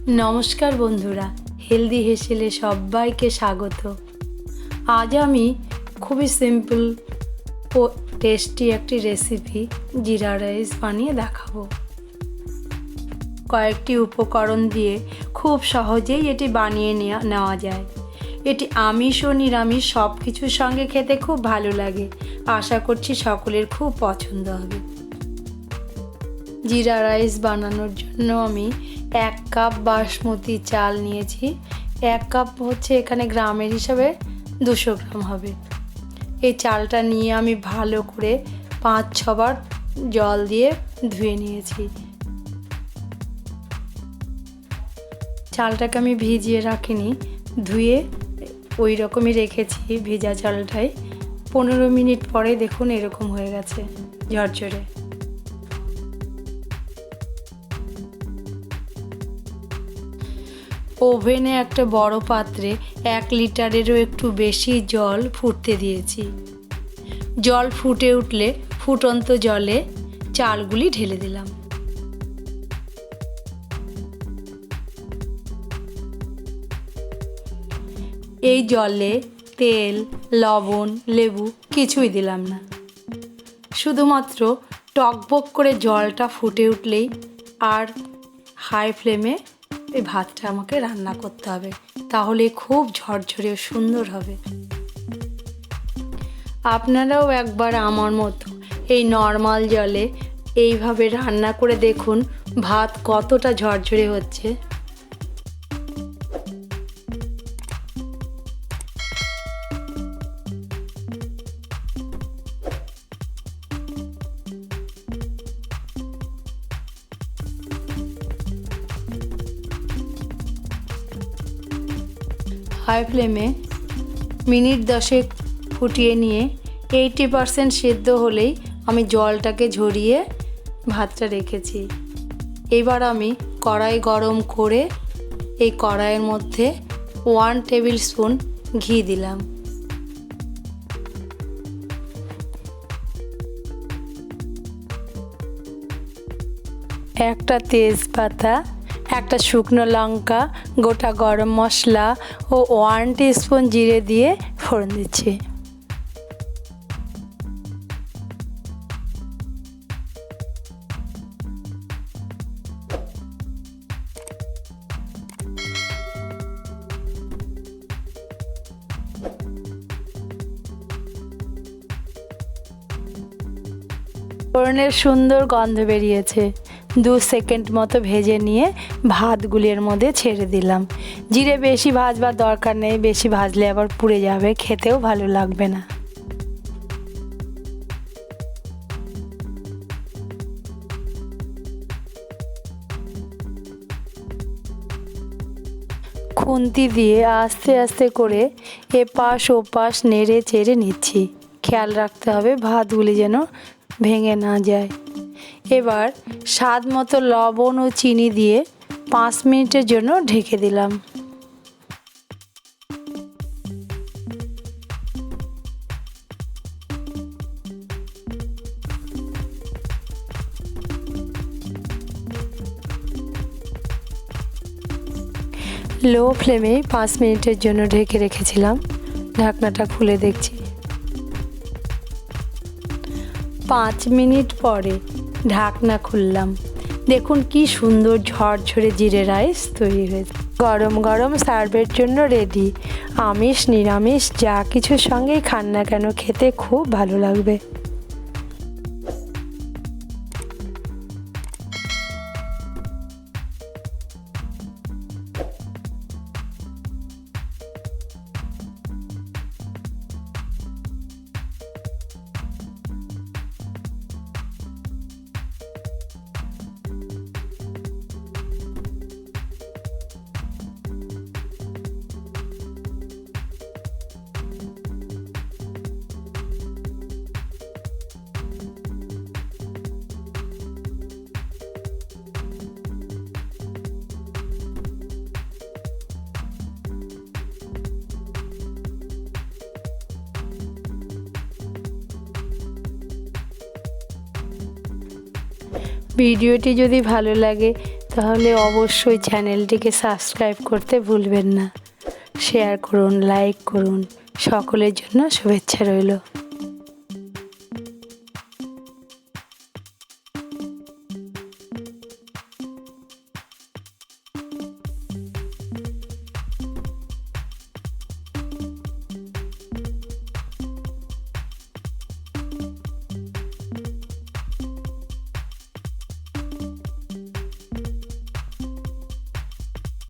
নমস্কার বন্ধুরা, হেলদি হেসেলে সবাইকে স্বাগত। আজ আমি খুবই সিম্পল ও টেস্টি একটি রেসিপি জিরা রাইস বানিয়ে দেখাবো। কয়েকটি উপকরণ দিয়ে খুব সহজেই এটি বানিয়ে নেওয়া যায়। এটি আমিষ ও নিরামিষ সব কিছুর সঙ্গে খেতে খুব ভালো লাগে। আশা করছি সকলের খুব পছন্দ হবে। জিরা রাইস বানানোর জন্য আমি 1 কাপ বাসমতি চাল নিয়েছি। 1 কাপ হচ্ছে এখানে গ্রামের হিসাবে 200 গ্রাম হবে। এই চালটা নিয়ে আমি ভালো করে 5-6 বার জল দিয়ে ধুয়ে নিয়েছি। চালটাকে আমি ভিজিয়ে রাখিনি, ধুয়ে ওই রকমই রেখেছি ভেজা চালটাই। 15 মিনিট পরে দেখুন এরকম হয়ে গেছে ঝরঝরে। ওভেনে একটা বড় পাত্রে 1 লিটারেরও একটু বেশি জল ফুটতে দিয়েছি। জল ফুটে উঠলে ফুটন্ত জলে চালগুলি ঢেলে দিলাম। এই জলে তেল, লবণ, লেবু কিছুই দিলাম না। শুধুমাত্র টকবক করে জলটা ফুটে উঠলেই আর হাই ফ্লেমে এই ভাতটা আমাকে রান্না করতে হবে, তাহলে খুব ঝরঝরে ও সুন্দর হবে। আপনারাও একবার আমার মতো এই নর্মাল জলে এইভাবে রান্না করে দেখুন ভাত কতটা ঝরঝরে হচ্ছে। হাই ফ্লেমে মিনিট 10 ফুটিয়ে নিয়ে 80% সেদ্ধ হলেই আমি জলটাকে ঝরিয়ে ভাতটা রেখেছি। এবার আমি কড়াই গরম করে এই কড়াইয়ের মধ্যে 1 টেবিল স্পুন ঘি দিলাম। একটা তেজপাতা, একটা শুকনো লঙ্কা, গোটা গরম মশলা ও 1 টিস্পুন জিরে দিয়ে ফোড়ন দিচ্ছি। ফোড়নের সুন্দর গন্ধ বেরিয়েছে। 2 সেকেন্ড মতো ভেজে নিয়ে ভাতগুলি এর মধ্যে ছেড়ে দিলাম। জিরে বেশি ভাজবার দরকার নেই, বেশি ভাজলে আবার পুড়ে যাবে, খেতেও ভালো লাগবে না। খুন্তি দিয়ে আস্তে আস্তে করে এপাশ ওপাশ নেড়ে চেড়ে নিচ্ছি। খেয়াল রাখতে হবে ভাতগুলি যেন ভেঙে না যায়। এবার স্বাদ মতো লবণ ও চিনি দিয়ে 5 মিনিটের জন্য ঢেকে দিলাম। লো ফ্লেমে 5 মিনিটের জন্য ঢেকে রেখেছিলাম। ঢাকনাটা খুলে দেখছি 5 মিনিট পরে ঢাকনা খুললাম। দেখুন কি সুন্দর ঝরঝরে জিরে রাইস তৈরি হয়েছে। গরম গরম সার্ভের জন্য রেডি। আমিষ নিরামিষ যা কিছুর সঙ্গেই খান না কেন খেতে খুব ভালো লাগবে। ভিডিওটি যদি ভালো লাগে তাহলে অবশ্যই চ্যানেলটিকে সাবস্ক্রাইব করতে ভুলবেন না। শেয়ার করুন, লাইক করুন। সকলের জন্য শুভেচ্ছা রইল।